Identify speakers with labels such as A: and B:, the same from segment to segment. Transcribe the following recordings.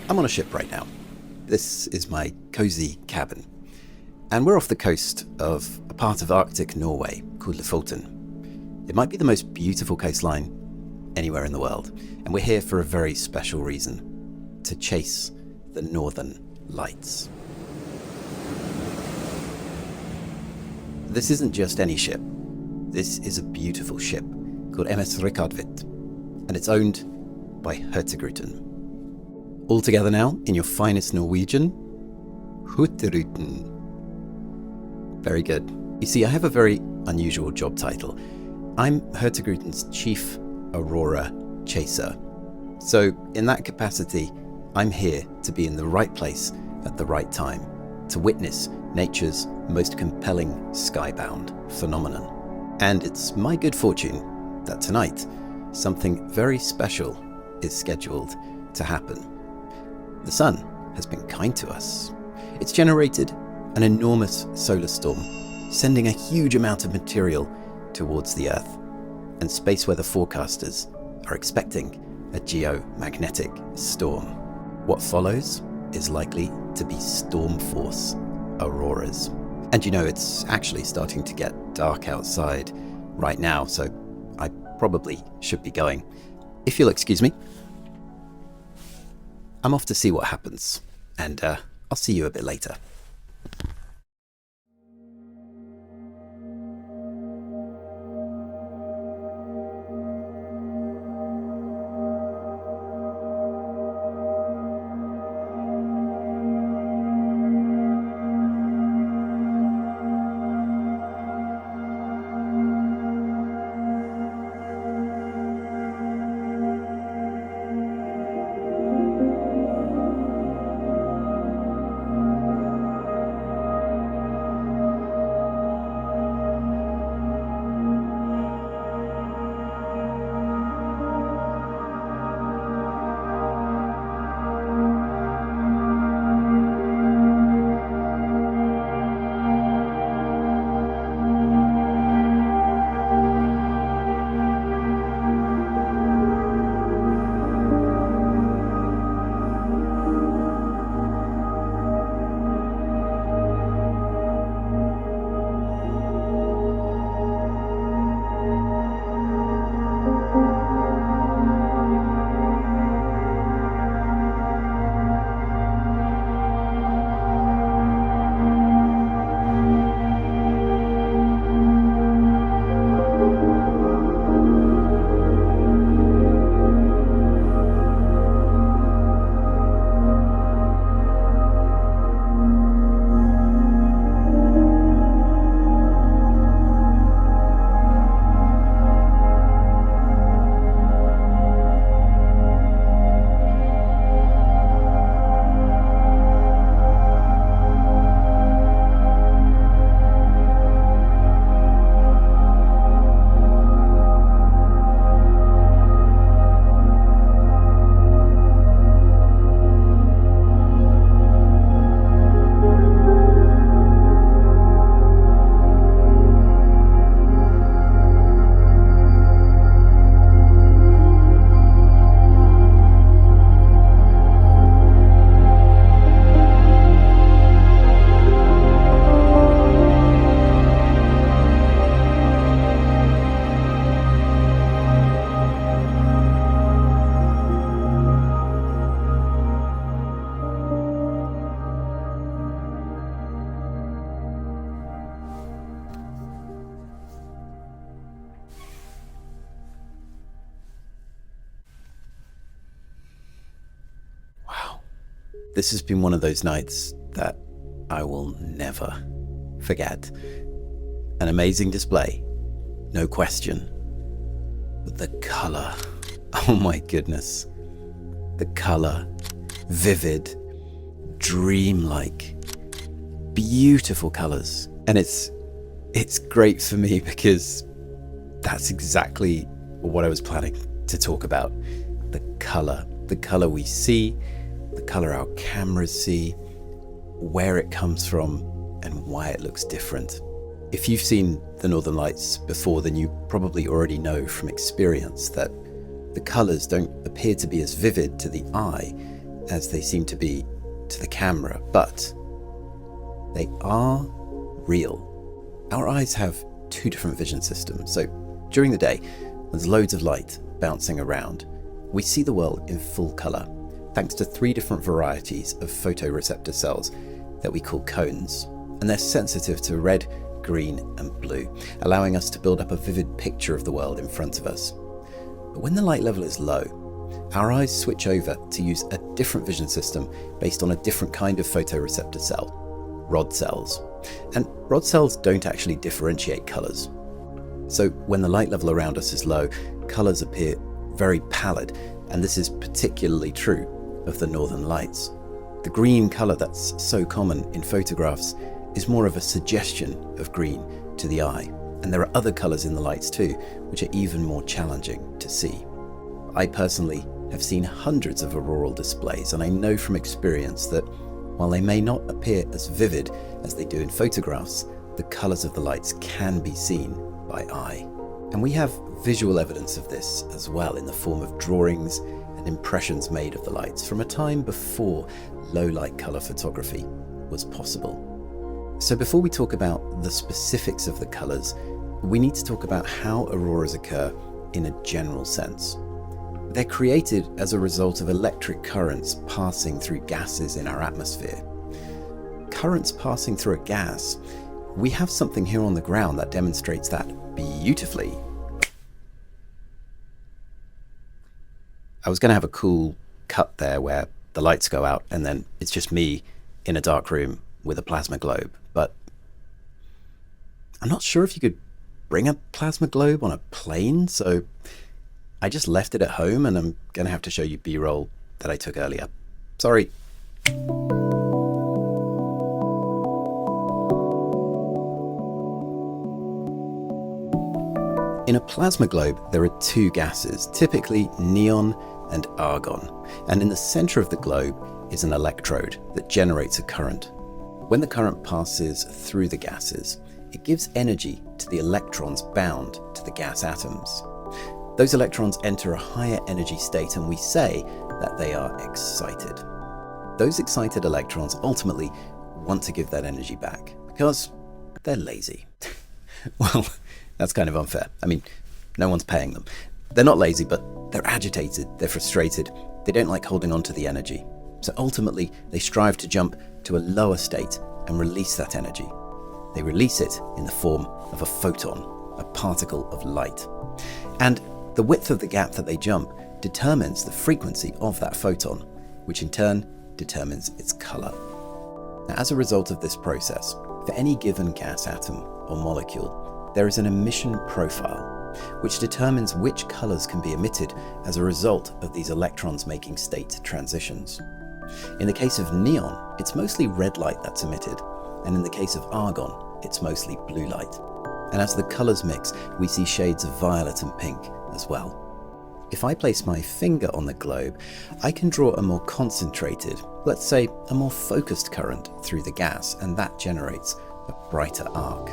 A: I'm on a ship right now. This is my cozy cabin. And we're off the coast of a part of Arctic Norway called Lofoten. It might be the most beautiful coastline anywhere in the world. And we're here for a very special reason: to chase the northern lights. This isn't just any ship. This is a beautiful ship called MS Rikardvit, and it's owned by Hurtigruten. All together now in your finest Norwegian, Hurtigruten. Very good. You see, I have a very unusual job title. I'm Hurtigruten's Chief Aurora-Chaser. So in that capacity, I'm here to be in the right place at the right time, to witness nature's most compelling skybound phenomenon. And it's my good fortune that tonight, something very special is scheduled to happen. The sun has been kind to us. It's generated an enormous solar storm, sending a huge amount of material towards the Earth, and space weather forecasters are expecting a geomagnetic storm. What follows is likely to be storm force auroras. And you know, it's actually starting to get dark outside right now, so I probably should be going. If you'll excuse me, I'm off to see what happens, and I'll see you a bit later. This has been one of those nights that I will never forget. An amazing display, no question. But the color, oh my goodness. The color, vivid, dreamlike, beautiful colors. And it's great for me because that's exactly what I was planning to talk about. The color we see, the color our cameras see, where it comes from, and why it looks different. If you've seen the Northern Lights before, then you probably already know from experience that the colors don't appear to be as vivid to the eye as they seem to be to the camera, but they are real. Our eyes have two different vision systems. So during the day, there's loads of light bouncing around. We see the world in full color, thanks to three different varieties of photoreceptor cells that we call cones. And they're sensitive to red, green, and blue, allowing us to build up a vivid picture of the world in front of us. But when the light level is low, our eyes switch over to use a different vision system based on a different kind of photoreceptor cell, rod cells. And rod cells don't actually differentiate colors. So when the light level around us is low, colors appear very pallid, and this is particularly true of the northern lights. The green color that's so common in photographs is more of a suggestion of green to the eye, and there are other colors in the lights too, which are even more challenging to see. I personally have seen hundreds of auroral displays, and I know from experience that while they may not appear as vivid as they do in photographs, the colors of the lights can be seen by eye. And we have visual evidence of this as well in the form of drawings and impressions made of the lights from a time before low light color photography was possible. So before we talk about the specifics of the colors, we need to talk about how auroras occur in a general sense. They're created as a result of electric currents passing through gases in our atmosphere. Currents passing through a gas, we have something here on the ground that demonstrates that beautifully. I was going to have a cool cut there where the lights go out and then it's just me in a dark room with a plasma globe, but I'm not sure if you could bring a plasma globe on a plane, so I just left it at home and I'm going to have to show you B-roll that I took earlier. Sorry. In a plasma globe, there are two gases, typically neon and argon, and in the center of the globe is an electrode that generates a current. When the current passes through the gases, it gives energy to the electrons bound to the gas atoms. Those electrons enter a higher energy state, and we say that they are excited. Those excited electrons ultimately want to give that energy back because they're lazy. Well, that's kind of unfair. I mean, no one's paying them. They're not lazy, but they're agitated, they're frustrated, they don't like holding on to the energy. So ultimately, they strive to jump to a lower state and release that energy. They release it in the form of a photon, a particle of light. And the width of the gap that they jump determines the frequency of that photon, which in turn determines its color. Now, as a result of this process, for any given gas atom or molecule, there is an emission profile, which determines which colors can be emitted as a result of these electrons making state transitions. In the case of neon, it's mostly red light that's emitted, and in the case of argon, it's mostly blue light. And as the colors mix, we see shades of violet and pink as well. If I place my finger on the globe, I can draw a more concentrated, let's say a more focused current through the gas, and that generates a brighter arc.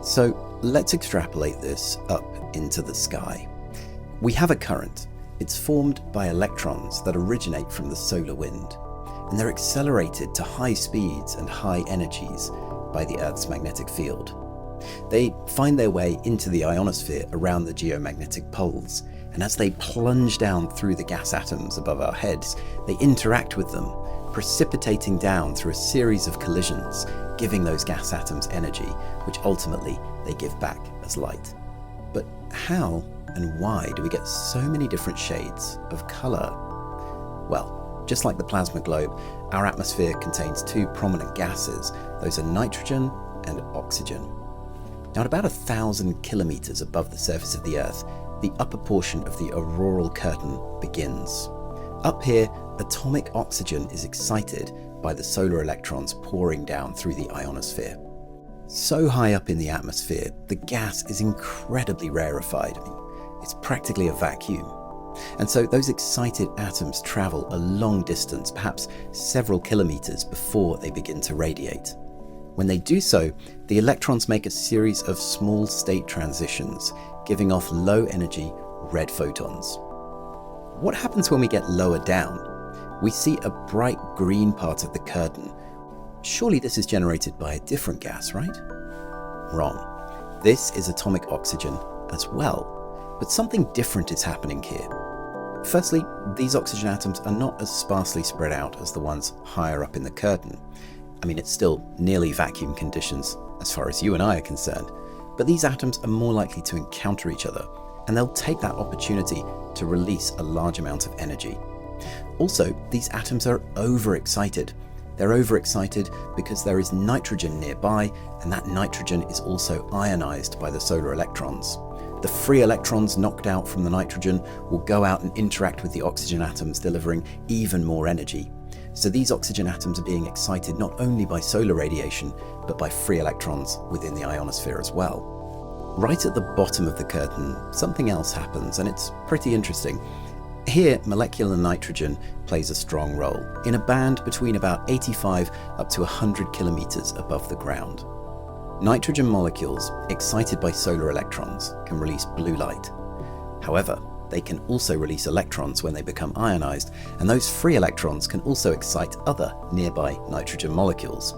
A: So let's extrapolate this up into the sky. We have a current. It's formed by electrons that originate from the solar wind, and they're accelerated to high speeds and high energies by the Earth's magnetic field. They find their way into the ionosphere around the geomagnetic poles, and as they plunge down through the gas atoms above our heads, they interact with them, precipitating down through a series of collisions, giving those gas atoms energy, which ultimately they give back as light. But how and why do we get so many different shades of color? Well, just like the plasma globe, our atmosphere contains two prominent gases. Those are nitrogen and oxygen. Now, at about 1,000 kilometers above the surface of the Earth, the upper portion of the auroral curtain begins. Up here, atomic oxygen is excited by the solar electrons pouring down through the ionosphere. So high up in the atmosphere, the gas is incredibly rarefied. It's practically a vacuum. And so those excited atoms travel a long distance, perhaps several kilometers, before they begin to radiate. When they do so, the electrons make a series of small state transitions, giving off low energy red photons. What happens when we get lower down? we see a bright green part of the curtain. Surely this is generated by a different gas, right? Wrong. This is atomic oxygen as well, but something different is happening here. Firstly, these oxygen atoms are not as sparsely spread out as the ones higher up in the curtain. I mean, it's still nearly vacuum conditions as far as you and I are concerned, but these atoms are more likely to encounter each other, and they'll take that opportunity to release a large amount of energy. Also, these atoms are overexcited. They're overexcited because there is nitrogen nearby, and that nitrogen is also ionized by the solar electrons. The free electrons knocked out from the nitrogen will go out and interact with the oxygen atoms, delivering even more energy. So these oxygen atoms are being excited not only by solar radiation, but by free electrons within the ionosphere as well. Right at the bottom of the curtain, something else happens, and it's pretty interesting. Here, molecular nitrogen plays a strong role, in a band between about 85 up to 100 kilometers above the ground. Nitrogen molecules, excited by solar electrons, can release blue light. However, they can also release electrons when they become ionized, and those free electrons can also excite other nearby nitrogen molecules.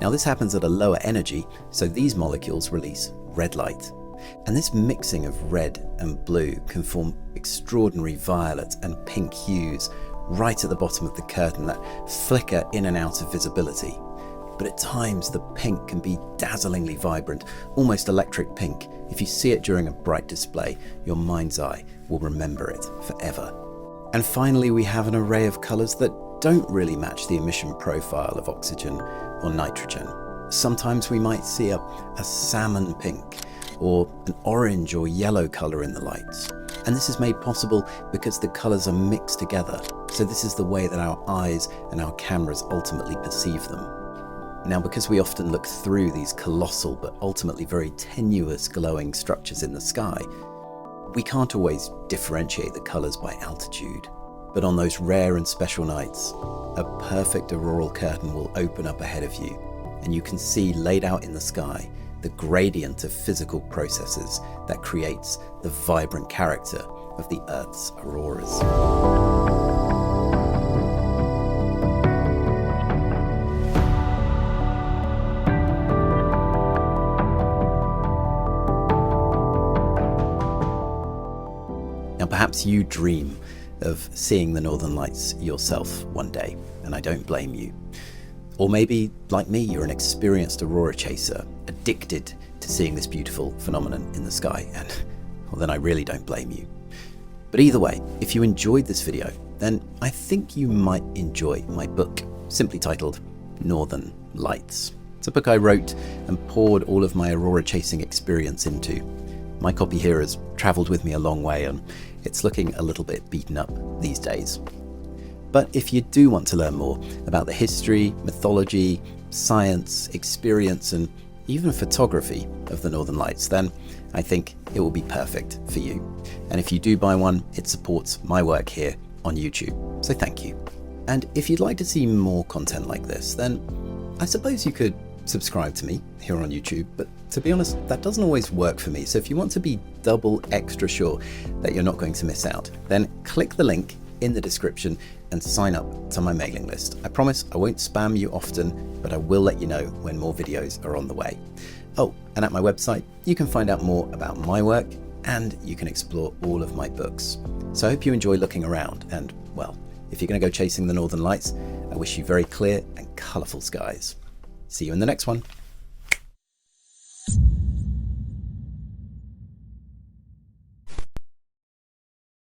A: Now this happens at a lower energy, so these molecules release red light. And this mixing of red and blue can form extraordinary violet and pink hues right at the bottom of the curtain that flicker in and out of visibility. But at times the pink can be dazzlingly vibrant, almost electric pink. If you see it during a bright display, your mind's eye will remember it forever. And finally, we have an array of colours that don't really match the emission profile of oxygen or nitrogen. Sometimes we might see a salmon pink or an orange or yellow colour in the lights. And this is made possible because the colours are mixed together. So this is the way that our eyes and our cameras ultimately perceive them. Now, because we often look through these colossal but ultimately very tenuous glowing structures in the sky, we can't always differentiate the colours by altitude. But on those rare and special nights, a perfect auroral curtain will open up ahead of you, and you can see laid out in the sky the gradient of physical processes that creates the vibrant character of the Earth's auroras. Now, perhaps you dream of seeing the Northern Lights yourself one day, and I don't blame you. Or maybe, like me, you're an experienced Aurora-Chaser, addicted to seeing this beautiful phenomenon in the sky, and well, then I really don't blame you. But either way, if you enjoyed this video, then I think you might enjoy my book, simply titled Northern Lights. It's a book I wrote and poured all of my Aurora chasing experience into. My copy here has travelled with me a long way, and it's looking a little bit beaten up these days. But if you do want to learn more about the history, mythology, science, experience, and even photography of the Northern Lights, then I think it will be perfect for you. And if you do buy one, it supports my work here on YouTube, so thank you. And if you'd like to see more content like this, then I suppose you could subscribe to me here on YouTube, but to be honest, that doesn't always work for me. So if you want to be double extra sure that you're not going to miss out, then click the link in the description and sign up to my mailing list. I promise I won't spam you often, but I will let you know when more videos are on the way. Oh, and at my website, you can find out more about my work, and you can explore all of my books. So I hope you enjoy looking around, and well, if you're going to go chasing the Northern Lights, I wish you very clear and colourful skies. See you in the next one.